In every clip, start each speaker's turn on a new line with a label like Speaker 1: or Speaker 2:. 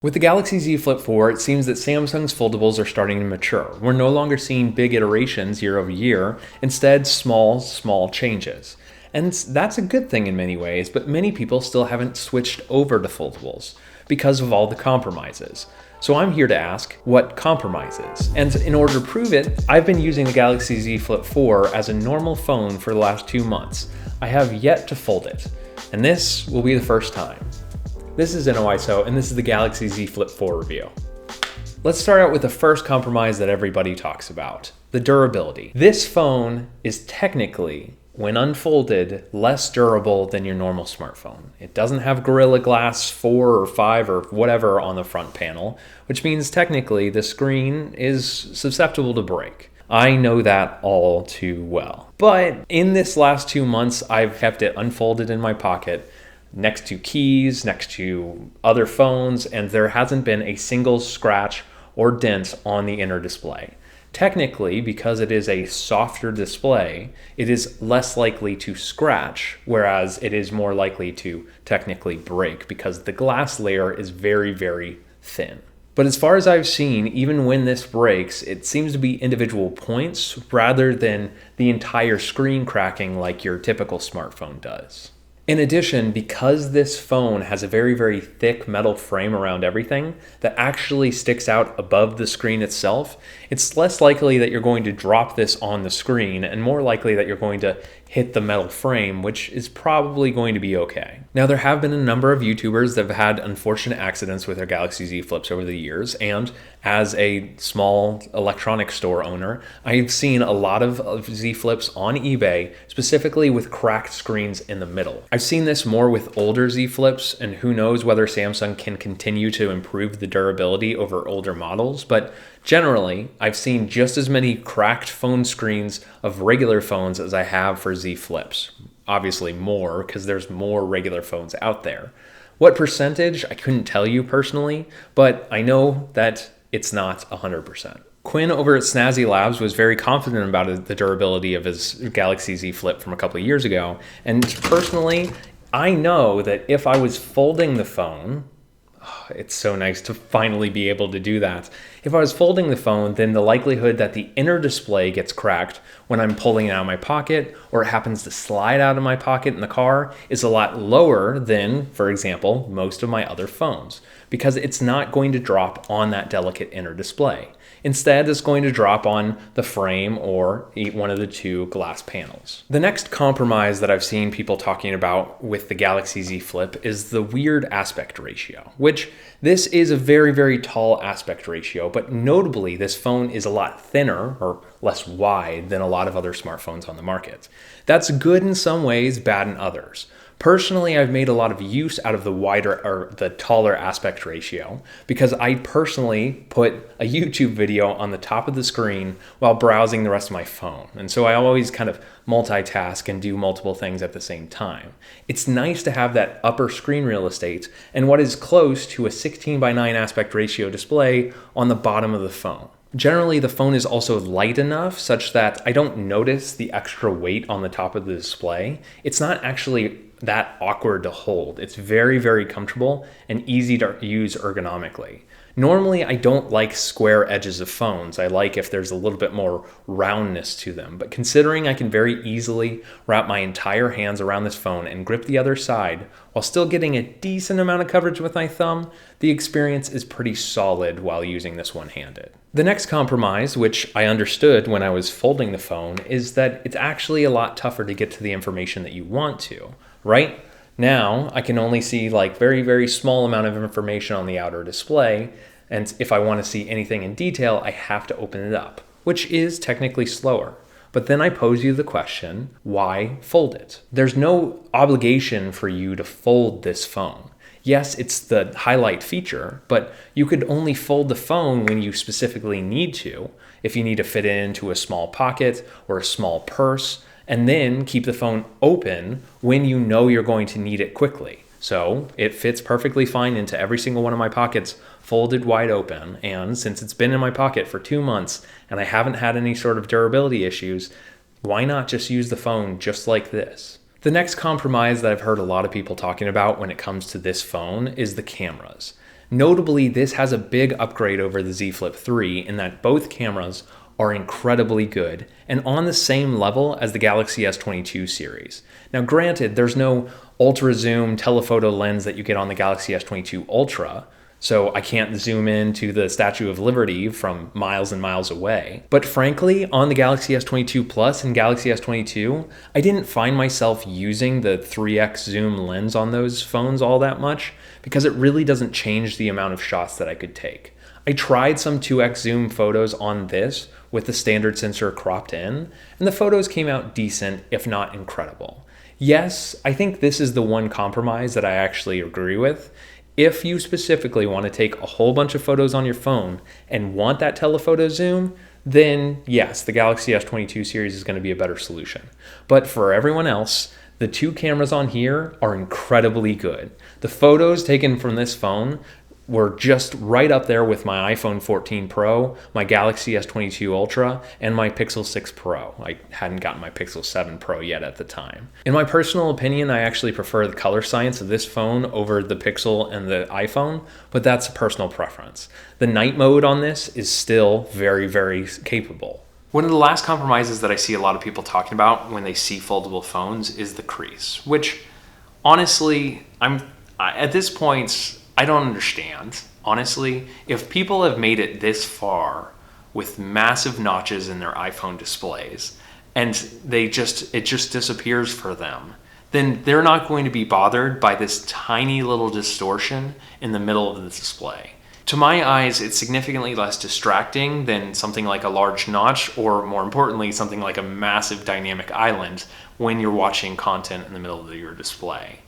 Speaker 1: With the Galaxy Z Flip 4, it seems that Samsung's foldables are starting to mature. We're no longer seeing big iterations year over year, instead small changes. And that's a good thing in many ways, but many people still haven't switched over to foldables because of all the compromises. So I'm here to ask what compromises. And in order to prove it, I've been using the Galaxy Z Flip 4 as a normal phone for the last 2 months. I have yet to fold it, and this will be the first time. This is InnoIso, and this is the Galaxy Z Flip 4 review. Let's start out with the first compromise that everybody talks about, the durability. This phone is technically, when unfolded, less durable than your normal smartphone. It doesn't have Gorilla Glass 4 or 5 or whatever on the front panel, which means technically the screen is susceptible to break. I know that all too well. But in this last 2 months, I've kept it unfolded in my pocket, next to keys, next to other phones, and there hasn't been a single scratch or dent on the inner display. Technically, because it is a softer display, it is less likely to scratch, whereas it is more likely to technically break because the glass layer is very, very thin. But as far as I've seen, even when this breaks, it seems to be individual points rather than the entire screen cracking like your typical smartphone does. In addition, because this phone has a very, very thick metal frame around everything that actually sticks out above the screen itself, it's less likely that you're going to drop this on the screen and more likely that you're going to hit the metal frame, which is probably going to be okay. Now, there have been a number of YouTubers that have had unfortunate accidents with their Galaxy Z Flips over the years, and as a small electronics store owner, I've seen a lot of Z Flips on eBay, specifically with cracked screens in the middle. I've seen this more with older Z Flips, and who knows whether Samsung can continue to improve the durability over older models, but generally, I've seen just as many cracked phone screens of regular phones as I have for Z Flips. Obviously more, because there's more regular phones out there. What percentage, I couldn't tell you personally, but I know that it's not 100%. Quinn over at Snazzy Labs was very confident about the durability of his Galaxy Z Flip from a couple of years ago, and personally, I know that if I was folding the phone, it's so nice to finally be able to do that. If I was folding the phone, then the likelihood that the inner display gets cracked when I'm pulling it out of my pocket or it happens to slide out of my pocket in the car is a lot lower than, for example, most of my other phones, because it's not going to drop on that delicate inner display. Instead, it's going to drop on the frame or one of the two glass panels. The next compromise that I've seen people talking about with the Galaxy Z Flip is the weird aspect ratio, which this is a very, very tall aspect ratio, but notably this phone is a lot thinner or less wide than a lot of other smartphones on the market. That's good in some ways, bad in others. Personally, I've made a lot of use out of the wider or the taller aspect ratio because I personally put a YouTube video on the top of the screen while browsing the rest of my phone. And so I always kind of multitask and do multiple things at the same time. It's nice to have that upper screen real estate and what is close to a 16:9 aspect ratio display on the bottom of the phone. Generally, the phone is also light enough such that I don't notice the extra weight on the top of the display. It's not actually that awkward to hold. It's very, very comfortable and easy to use ergonomically. Normally, I don't like square edges of phones. I like if there's a little bit more roundness to them. But considering I can very easily wrap my entire hands around this phone and grip the other side while still getting a decent amount of coverage with my thumb, the experience is pretty solid while using this one-handed. The next compromise, which I understood when I was folding the phone, is that it's actually a lot tougher to get to the information that you want to. Right now, I can only see like very, very small amount of information on the outer display. And if I want to see anything in detail, I have to open it up, which is technically slower. But then I pose you the question, why fold it? There's no obligation for you to fold this phone. Yes, it's the highlight feature, but you could only fold the phone when you specifically need to, if you need to fit it into a small pocket or a small purse, and then keep the phone open when you know you're going to need it quickly. So it fits perfectly fine into every single one of my pockets, folded wide open. And since it's been in my pocket for 2 months and I haven't had any sort of durability issues, why not just use the phone just like this? The next compromise that I've heard a lot of people talking about when it comes to this phone is the cameras. Notably, this has a big upgrade over the Z Flip 3 in that both cameras are incredibly good and on the same level as the Galaxy S22 series. Now granted, there's no ultra zoom telephoto lens that you get on the Galaxy S22 Ultra, so I can't zoom in to the Statue of Liberty from miles and miles away. But frankly, on the Galaxy S22 Plus and Galaxy S22, I didn't find myself using the 3x zoom lens on those phones all that much because it really doesn't change the amount of shots that I could take. I tried some 2x zoom photos on this with the standard sensor cropped in, and the photos came out decent, if not incredible. Yes, I think this is the one compromise that I actually agree with. If you specifically want to take a whole bunch of photos on your phone and want that telephoto zoom, then yes, the Galaxy S22 series is going to be a better solution. But for everyone else, the two cameras on here are incredibly good. The photos taken from this phone were just right up there with my iPhone 14 Pro, my Galaxy S22 Ultra, and my Pixel 6 Pro. I hadn't gotten my Pixel 7 Pro yet at the time. In my personal opinion, I actually prefer the color science of this phone over the Pixel and the iPhone, but that's a personal preference. The night mode on this is still very, very capable. One of the last compromises that I see a lot of people talking about when they see foldable phones is the crease, which honestly, at this point, I don't understand. Honestly, if people have made it this far with massive notches in their iPhone displays and it just disappears for them, then they're not going to be bothered by this tiny little distortion in the middle of the display. To my eyes, it's significantly less distracting than something like a large notch, or more importantly, something like a massive dynamic island when you're watching content in the middle of your display.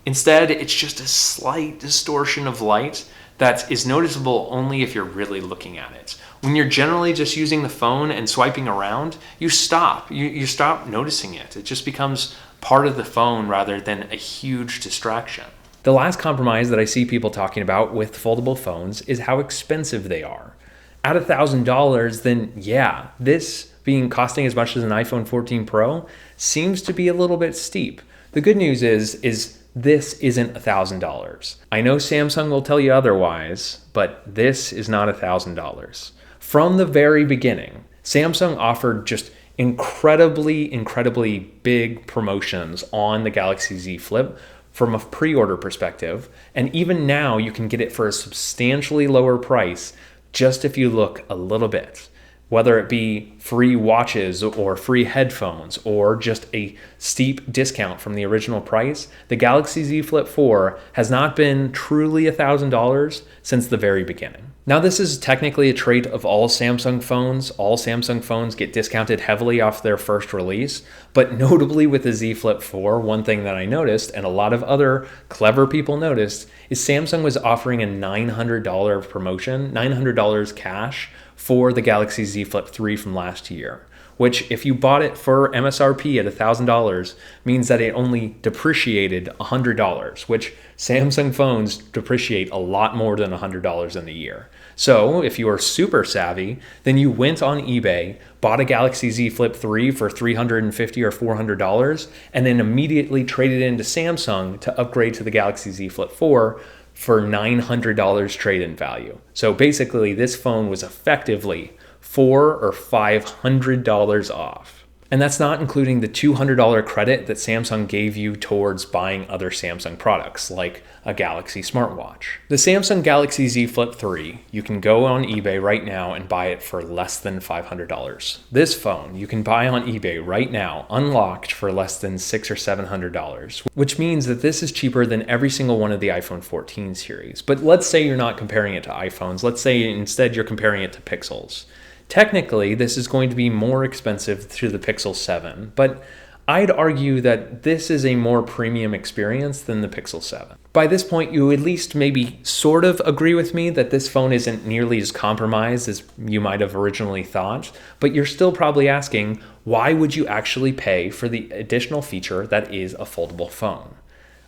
Speaker 1: Instead, it's just a slight distortion of light that is noticeable only if you're really looking at it. When you're generally just using the phone and swiping around, you stop. You stop noticing it. It just becomes part of the phone rather than a huge distraction. The last compromise that I see people talking about with foldable phones is how expensive they are. At $1,000, then yeah, this being costing as much as an iPhone 14 Pro seems to be a little bit steep. The good news is this isn't $1,000. I know Samsung will tell you otherwise, but this is not $1,000. From the very beginning, Samsung offered just incredibly big promotions on the Galaxy Z Flip from a pre-order perspective, and even now you can get it for a substantially lower price just if you look a little bit. Whether it be free watches or free headphones or just a steep discount from the original price, the Galaxy Z Flip 4 has not been truly $1,000 since the very beginning. Now, this is technically a trait of all Samsung phones. All Samsung phones get discounted heavily off their first release, but notably with the Z Flip 4, one thing that I noticed, and a lot of other clever people noticed, is Samsung was offering a $900 promotion, $900 cash, for the Galaxy Z Flip 3 from last year, which if you bought it for MSRP at $1,000 means that it only depreciated $100, which Samsung phones depreciate a lot more than $100 in a year. So if you are super savvy, then you went on eBay, bought a Galaxy Z Flip 3 for $350 or $400, and then immediately traded it into Samsung to upgrade to the Galaxy Z Flip 4 for $900 trade-in value. So basically, this phone was effectively $400 or $500 off. And that's not including the $200 credit that Samsung gave you towards buying other Samsung products, like a Galaxy smartwatch. The Samsung Galaxy Z Flip 3, you can go on eBay right now and buy it for less than $500. This phone, you can buy on eBay right now, unlocked for less than $600 or $700, which means that this is cheaper than every single one of the iPhone 14 series. But let's say you're not comparing it to iPhones. Let's say instead you're comparing it to Pixels. Technically, this is going to be more expensive to the Pixel 7, but I'd argue that this is a more premium experience than the Pixel 7. By this point, you at least maybe sort of agree with me that this phone isn't nearly as compromised as you might have originally thought, but you're still probably asking, why would you actually pay for the additional feature that is a foldable phone?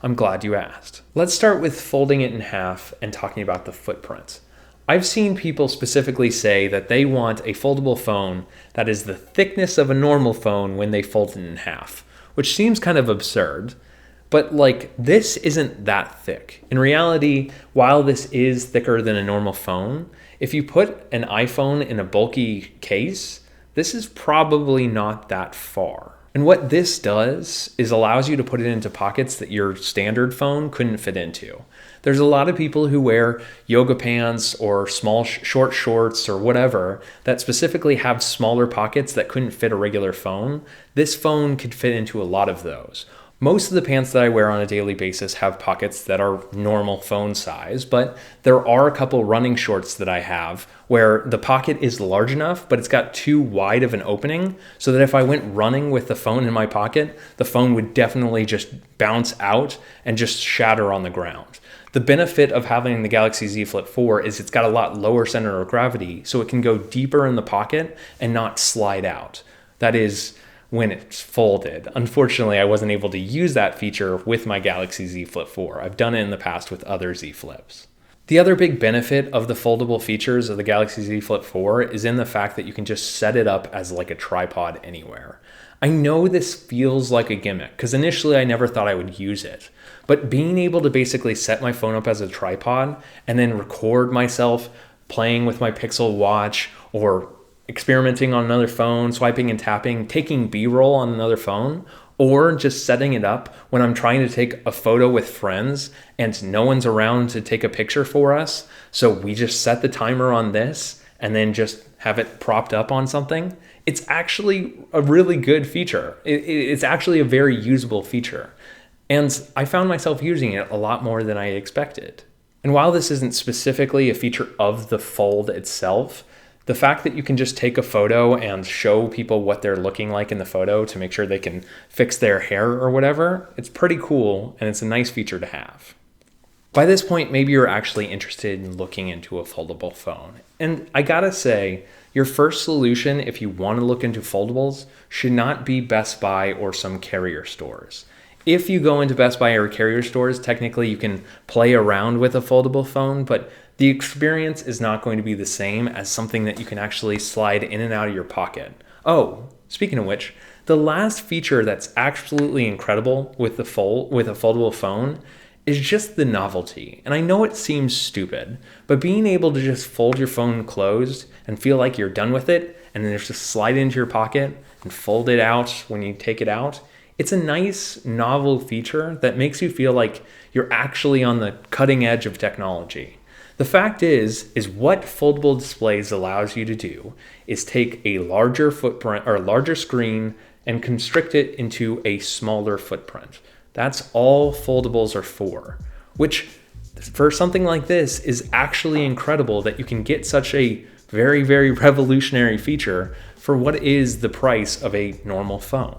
Speaker 1: I'm glad you asked. Let's start with folding it in half and talking about the footprint. I've seen people specifically say that they want a foldable phone that is the thickness of a normal phone when they fold it in half, which seems kind of absurd. But like, this isn't that thick. In reality, while this is thicker than a normal phone, if you put an iPhone in a bulky case, this is probably not that far. And what this does is allows you to put it into pockets that your standard phone couldn't fit into. There's a lot of people who wear yoga pants or small short shorts or whatever that specifically have smaller pockets that couldn't fit a regular phone. This phone could fit into a lot of those. Most of the pants that I wear on a daily basis have pockets that are normal phone size, but there are a couple running shorts that I have where the pocket is large enough, but it's got too wide of an opening so that if I went running with the phone in my pocket, the phone would definitely just bounce out and just shatter on the ground. The benefit of having the Galaxy Z Flip 4 is it's got a lot lower center of gravity, so it can go deeper in the pocket and not slide out. That is, when it's folded. Unfortunately, I wasn't able to use that feature with my Galaxy Z Flip 4. I've done it in the past with other Z Flips. The other big benefit of the foldable features of the Galaxy Z Flip 4 is in the fact that you can just set it up as like a tripod anywhere. I know this feels like a gimmick because initially I never thought I would use it, but being able to basically set my phone up as a tripod and then record myself playing with my Pixel watch or experimenting on another phone, swiping and tapping, taking B-roll on another phone, or just setting it up when I'm trying to take a photo with friends and no one's around to take a picture for us. So we just set the timer on this and then just have it propped up on something. It's actually a really good feature. It's actually a very usable feature. And I found myself using it a lot more than I expected. And while this isn't specifically a feature of the Fold itself, the fact that you can just take a photo and show people what they're looking like in the photo to make sure they can fix their hair or whatever, it's pretty cool and it's a nice feature to have. By this point, maybe you're actually interested in looking into a foldable phone. And I gotta say, your first solution if you want to look into foldables should not be Best Buy or some carrier stores. If you go into Best Buy or carrier stores, technically you can play around with a foldable phone, but the experience is not going to be the same as something that you can actually slide in and out of your pocket. Oh, speaking of which, the last feature that's absolutely incredible with a foldable phone is just the novelty. And I know it seems stupid, but being able to just fold your phone closed and feel like you're done with it, and then just slide it into your pocket and fold it out when you take it out, it's a nice, novel feature that makes you feel like you're actually on the cutting edge of technology. The fact is what foldable displays allows you to do is take a larger footprint or a larger screen and constrict it into a smaller footprint. That's all foldables are for, which for something like this is actually incredible that you can get such a very, very revolutionary feature for what is the price of a normal phone.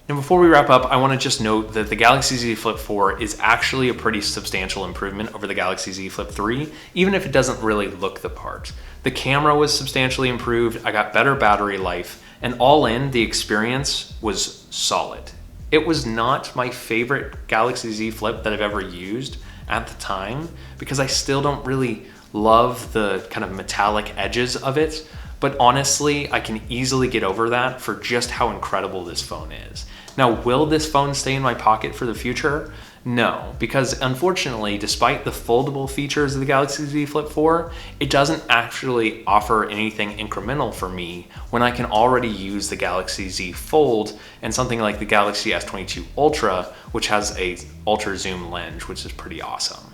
Speaker 1: Now, before we wrap up, I want to just note that the Galaxy Z Flip 4 is actually a pretty substantial improvement over the Galaxy Z Flip 3, even if it doesn't really look the part. The camera was substantially improved, I got better battery life, and all in, the experience was solid. It was not my favorite Galaxy Z Flip that I've ever used at the time, because I still don't really love the kind of metallic edges of it, but honestly, I can easily get over that for just how incredible this phone is. Now, will this phone stay in my pocket for the future? No, because unfortunately, despite the foldable features of the Galaxy Z Flip 4, it doesn't actually offer anything incremental for me when I can already use the Galaxy Z Fold and something like the Galaxy S22 Ultra, which has a ultra zoom lens, which is pretty awesome.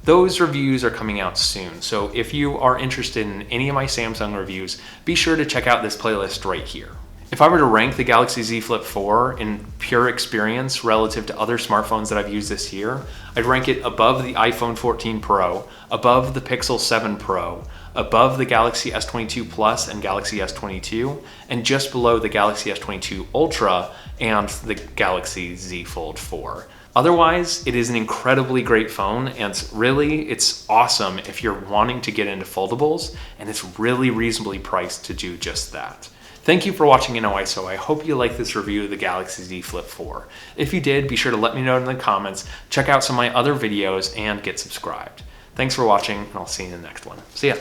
Speaker 1: Those reviews are coming out soon, so if you are interested in any of my Samsung reviews, be sure to check out this playlist right here. If I were to rank the Galaxy Z Flip 4 in pure experience relative to other smartphones that I've used this year, I'd rank it above the iPhone 14 Pro, above the Pixel 7 Pro, above the Galaxy S22 Plus and Galaxy S22, and just below the Galaxy S22 Ultra and the Galaxy Z Fold 4. Otherwise, it is an incredibly great phone, and it's awesome if you're wanting to get into foldables, and it's really reasonably priced to do just that. Thank you for watching InnoIso. I hope you liked this review of the Galaxy Z Flip 4. If you did, be sure to let me know in the comments, check out some of my other videos, and get subscribed. Thanks for watching, and I'll see you in the next one. See ya.